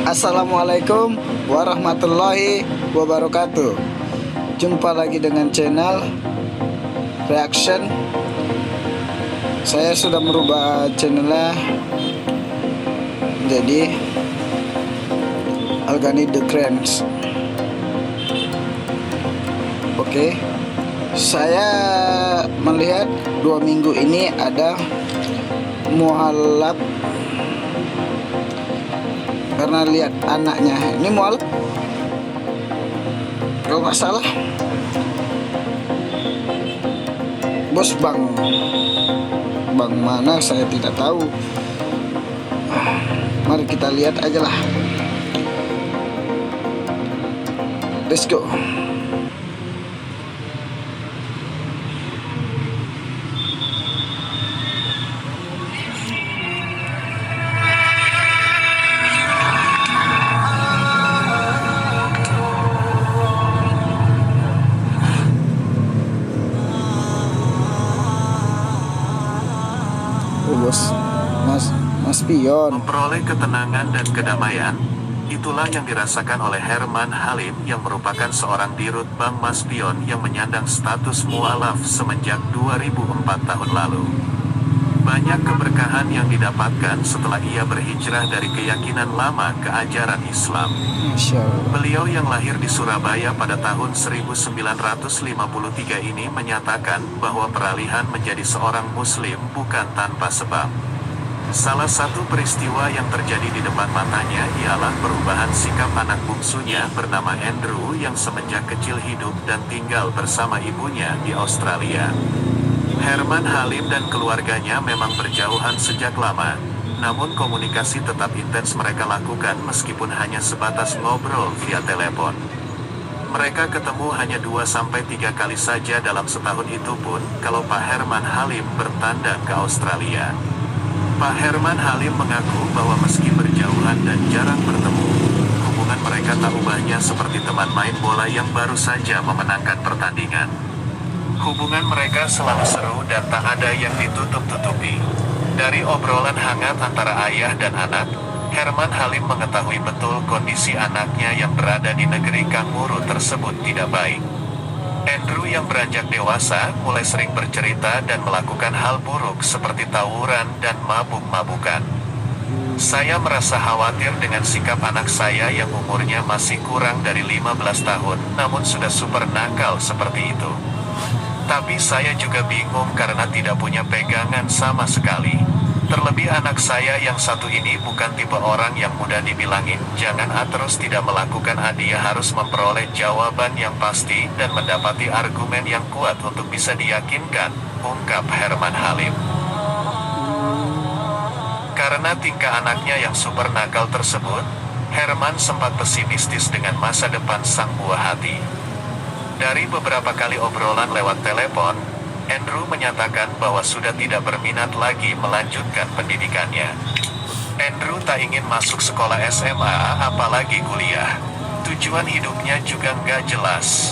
Assalamualaikum warahmatullahi wabarakatuh. Jumpa lagi dengan channel Reaction. Saya sudah merubah channelnya jadi Algani The Cranes. Oke, saya melihat 2 minggu ini ada mualaf karena lihat anaknya ini mualaf kalau nggak salah bos bang mana saya tidak tahu. Mari kita lihat aja lah, let's go. Mas Pion. Memperoleh ketenangan dan kedamaian, itulah yang dirasakan oleh Herman Halim yang merupakan seorang dirut Bank Mas Pion yang menyandang status mualaf semenjak 2004 tahun lalu. Banyak keberkahan yang didapatkan setelah ia berhijrah dari keyakinan lama ke ajaran Islam. Beliau yang lahir di Surabaya pada tahun 1953 ini menyatakan bahwa peralihan menjadi seorang muslim bukan tanpa sebab. Salah satu peristiwa yang terjadi di depan matanya ialah perubahan sikap anak bungsunya bernama Andrew yang semenjak kecil hidup dan tinggal bersama ibunya di Australia. Herman Halim dan keluarganya memang berjauhan sejak lama, namun komunikasi tetap intens mereka lakukan meskipun hanya sebatas ngobrol via telepon. Mereka ketemu hanya 2-3 kali saja dalam setahun, itu pun kalau Pak Herman Halim bertandang ke Australia. Pak Herman Halim mengaku bahwa meski berjauhan dan jarang bertemu, hubungan mereka tak ubahnya seperti teman main bola yang baru saja memenangkan pertandingan. Hubungan mereka selalu seru dan tak ada yang ditutup-tutupi. Dari obrolan hangat antara ayah dan anak, Herman Halim mengetahui betul kondisi anaknya yang berada di negeri kanguru tersebut tidak baik. Andrew yang beranjak dewasa mulai sering bercerita dan melakukan hal buruk seperti tawuran dan mabuk-mabukan. Saya merasa khawatir dengan sikap anak saya yang umurnya masih kurang dari 15 tahun namun sudah super nakal seperti itu. Tapi saya juga bingung karena tidak punya pegangan sama sekali. Terlebih anak saya yang satu ini bukan tipe orang yang mudah dibilangin jangan terus tidak melakukan. Dia harus memperoleh jawaban yang pasti dan mendapati argumen yang kuat untuk bisa diyakinkan, ungkap Herman Halim. Karena tingkah anaknya yang super nakal tersebut, Herman sempat pesimistis dengan masa depan sang buah hati. Dari beberapa kali obrolan lewat telepon, Andrew menyatakan bahwa sudah tidak berminat lagi melanjutkan pendidikannya. Andrew tak ingin masuk sekolah SMA apalagi kuliah. Tujuan hidupnya juga nggak jelas.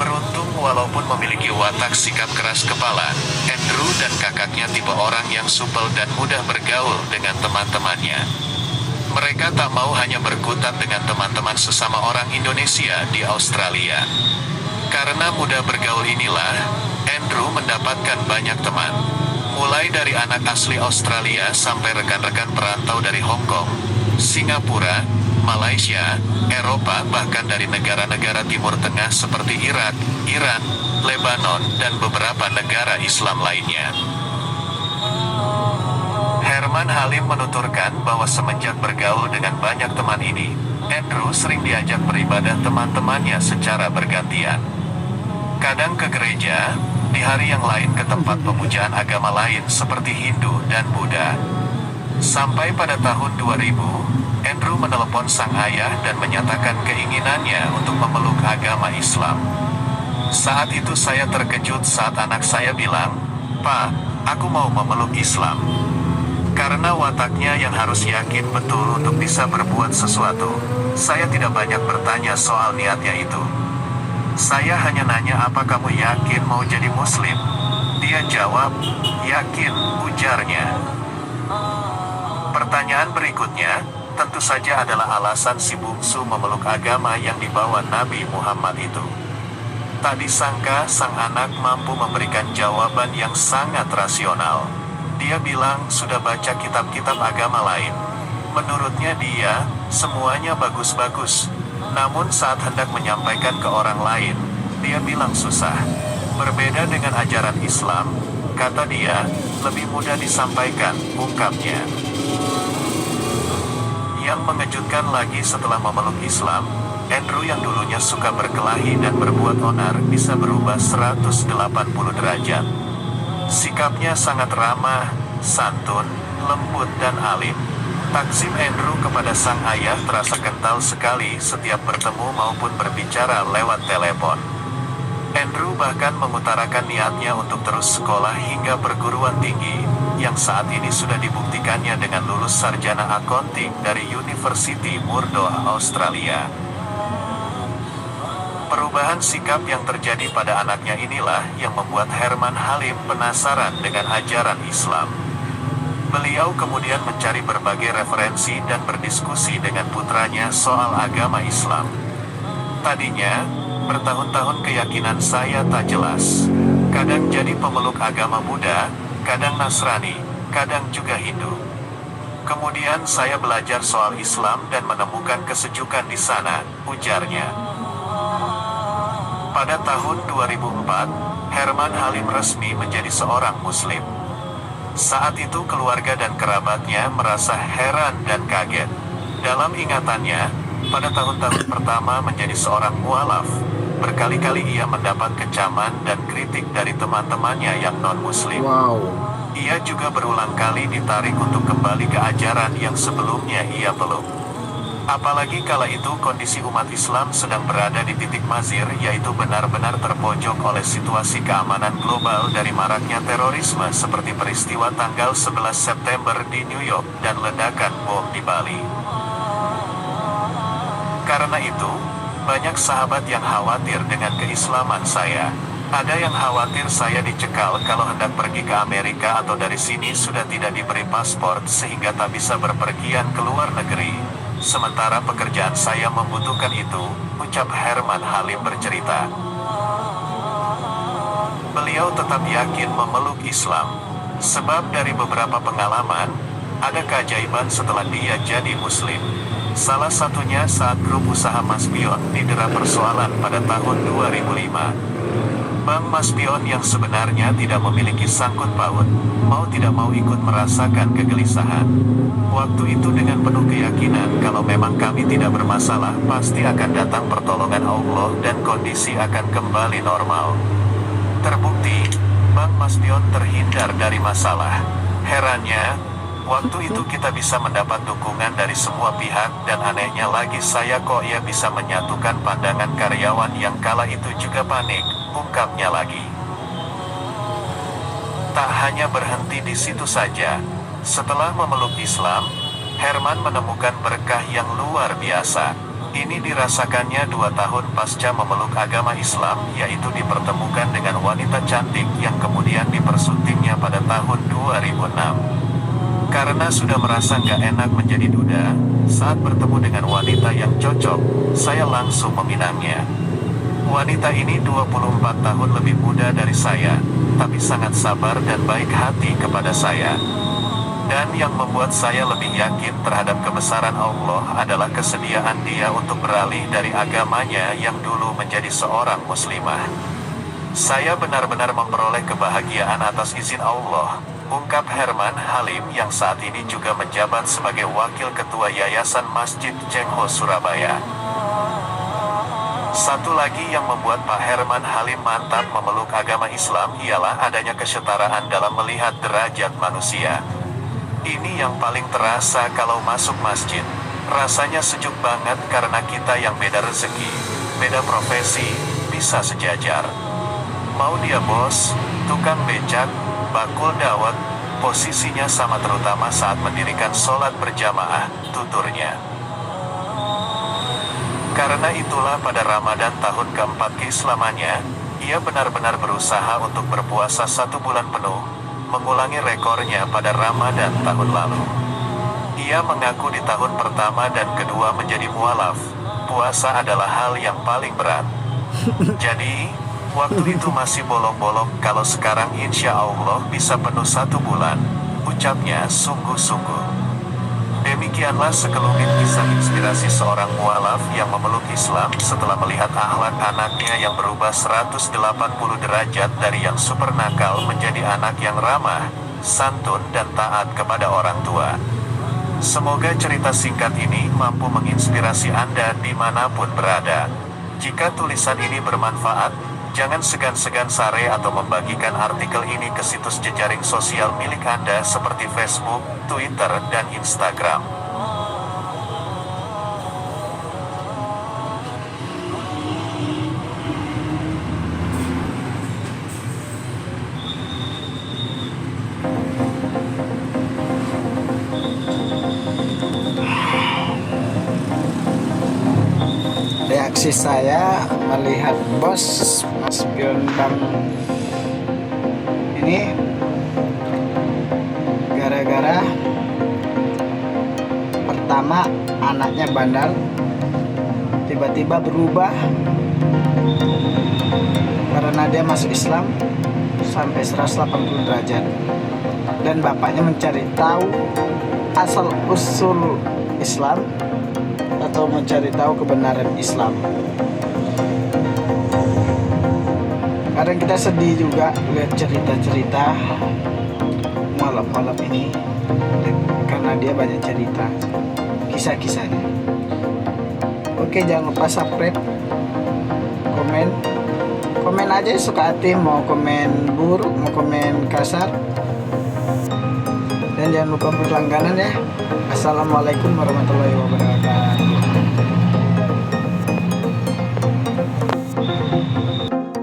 Beruntung walaupun memiliki watak sikap keras kepala, Andrew dan kakaknya tipe orang yang supel dan mudah bergaul dengan teman-temannya. Mereka tak mau hanya berkutat dengan teman-teman sesama orang Indonesia di Australia. Karena mudah bergaul inilah, Andrew mendapatkan banyak teman. Mulai dari anak asli Australia sampai rekan-rekan perantau dari Hong Kong, Singapura, Malaysia, Eropa, bahkan dari negara-negara Timur Tengah seperti Irak, Iran, Lebanon, dan beberapa negara Islam lainnya. Herman Halim menuturkan bahwa semenjak bergaul dengan banyak teman ini, Andrew sering diajak beribadah teman-temannya secara bergantian. Kadang ke gereja, di hari yang lain ke tempat pemujaan agama lain seperti Hindu dan Buddha. Sampai pada tahun 2000, Andrew menelepon sang ayah dan menyatakan keinginannya untuk memeluk agama Islam. Saat itu saya terkejut saat anak saya bilang, "Pak, aku mau memeluk Islam." Karena wataknya yang harus yakin betul untuk bisa berbuat sesuatu, saya tidak banyak bertanya soal niatnya itu. Saya hanya nanya, "Apa kamu yakin mau jadi muslim?" Dia jawab, "Yakin," ujarnya. Pertanyaan berikutnya, tentu saja adalah alasan si bungsu memeluk agama yang dibawa Nabi Muhammad itu. Tak disangka sang anak mampu memberikan jawaban yang sangat rasional. Dia bilang sudah baca kitab-kitab agama lain. Menurutnya dia, semuanya bagus-bagus. Namun saat hendak menyampaikan ke orang lain, dia bilang susah. Berbeda dengan ajaran Islam, kata dia, lebih mudah disampaikan, ungkapnya. Yang mengejutkan lagi setelah memeluk Islam, Andrew yang dulunya suka berkelahi dan berbuat onar bisa berubah 180 derajat. Sikapnya sangat ramah, santun, lembut dan alim. Takzim Andrew kepada sang ayah terasa kental sekali setiap bertemu maupun berbicara lewat telepon. Andrew bahkan mengutarakan niatnya untuk terus sekolah hingga perguruan tinggi, yang saat ini sudah dibuktikannya dengan lulus sarjana accounting dari University Murdoch, Australia. Perubahan sikap yang terjadi pada anaknya inilah yang membuat Herman Halim penasaran dengan ajaran Islam. Beliau kemudian mencari berbagai referensi dan berdiskusi dengan putranya soal agama Islam. Tadinya, bertahun-tahun keyakinan saya tak jelas. Kadang jadi pemeluk agama Buddha, kadang Nasrani, kadang juga Hindu. Kemudian saya belajar soal Islam dan menemukan kesejukan di sana, ujarnya. Pada tahun 2004, Herman Halim resmi menjadi seorang Muslim. Saat itu keluarga dan kerabatnya merasa heran dan kaget. Dalam ingatannya, pada tahun-tahun pertama menjadi seorang mualaf, berkali-kali ia mendapat kecaman dan kritik dari teman-temannya yang non-Muslim. Wow. Ia juga berulang kali ditarik untuk kembali ke ajaran yang sebelumnya ia peluk. Apalagi kala itu kondisi umat Islam sedang berada di titik mazir, yaitu benar-benar terpojok oleh situasi keamanan global dari maraknya terorisme seperti peristiwa tanggal 11 September di New York dan ledakan bom di Bali. Karena itu, banyak sahabat yang khawatir dengan keislaman saya. Ada yang khawatir saya dicekal kalau hendak pergi ke Amerika atau dari sini sudah tidak diberi paspor sehingga tak bisa berpergian ke luar negeri. Sementara pekerjaan saya membutuhkan itu, ucap Herman Halim bercerita. Beliau tetap yakin memeluk Islam. Sebab dari beberapa pengalaman, ada keajaiban setelah dia jadi Muslim. Salah satunya saat grup usaha Maspion didera persoalan pada tahun 2005. Bank Maspion yang sebenarnya tidak memiliki sangkut paut, mau tidak mau ikut merasakan kegelisahan. Waktu itu dengan penuh keyakinan kalau memang kami tidak bermasalah, pasti akan datang pertolongan Allah dan kondisi akan kembali normal. Terbukti, Bank Maspion terhindar dari masalah. Herannya, waktu itu kita bisa mendapat dukungan dari semua pihak dan anehnya lagi saya kok ia bisa menyatukan pandangan karyawan yang kala itu juga panik, ungkapnya lagi. Tak hanya berhenti di situ saja. Setelah memeluk Islam, Herman menemukan berkah yang luar biasa. Ini dirasakannya 2 tahun pasca memeluk agama Islam, yaitu dipertemukan dengan wanita cantik yang kemudian dipersuntingnya pada tahun 2006. Karena sudah merasa gak enak menjadi duda, saat bertemu dengan wanita yang cocok, saya langsung meminangnya. Wanita ini 24 tahun lebih muda dari saya, tapi sangat sabar dan baik hati kepada saya. Dan yang membuat saya lebih yakin terhadap kebesaran Allah adalah kesediaan dia untuk beralih dari agamanya yang dulu menjadi seorang muslimah. Saya benar-benar memperoleh kebahagiaan atas izin Allah, ungkap Herman Halim yang saat ini juga menjabat sebagai Wakil Ketua Yayasan Masjid Cengho Surabaya. Satu lagi yang membuat Pak Herman Halim mantap memeluk agama Islam ialah adanya kesetaraan dalam melihat derajat manusia. Ini yang paling terasa kalau masuk masjid. Rasanya sejuk banget karena kita yang beda rezeki, beda profesi, bisa sejajar. Mau dia bos, tukang becak, bakul dawet, posisinya sama terutama saat mendirikan sholat berjamaah, tuturnya. Karena itulah pada Ramadan tahun keempat keislamannya, ia benar-benar berusaha untuk berpuasa 1 bulan penuh, mengulangi rekornya pada Ramadan tahun lalu. Ia mengaku di tahun pertama dan kedua menjadi mualaf, puasa adalah hal yang paling berat. Jadi, waktu itu masih bolong-bolong, kalau sekarang insya Allah bisa penuh 1 bulan, ucapnya sungguh-sungguh. Demikianlah sekelumit kisah inspirasi seorang mualaf yang memeluk Islam setelah melihat akhlak anaknya yang berubah 180 derajat dari yang super nakal menjadi anak yang ramah, santun dan taat kepada orang tua. Semoga cerita singkat ini mampu menginspirasi Anda dimanapun berada. Jika tulisan ini bermanfaat, jangan segan-segan share atau membagikan artikel ini ke situs jejaring sosial milik Anda seperti Facebook, Twitter, dan Instagram. Reaksi saya melihat bos Mas Pion Bang ini gara-gara pertama anaknya bandel, tiba-tiba berubah karena dia masuk Islam sampai 180 derajat, dan bapaknya mencari tahu asal usul Islam atau mencari tahu kebenaran Islam. Kadang kita sedih juga lihat cerita-cerita malam-malam ini, karena dia banyak cerita kisah-kisahnya. Oke, jangan lupa subscribe, komen aja suka hati, mau komen buruk, mau komen kasar, dan jangan lupa berlangganan ya. Assalamualaikum warahmatullahi wabarakatuh.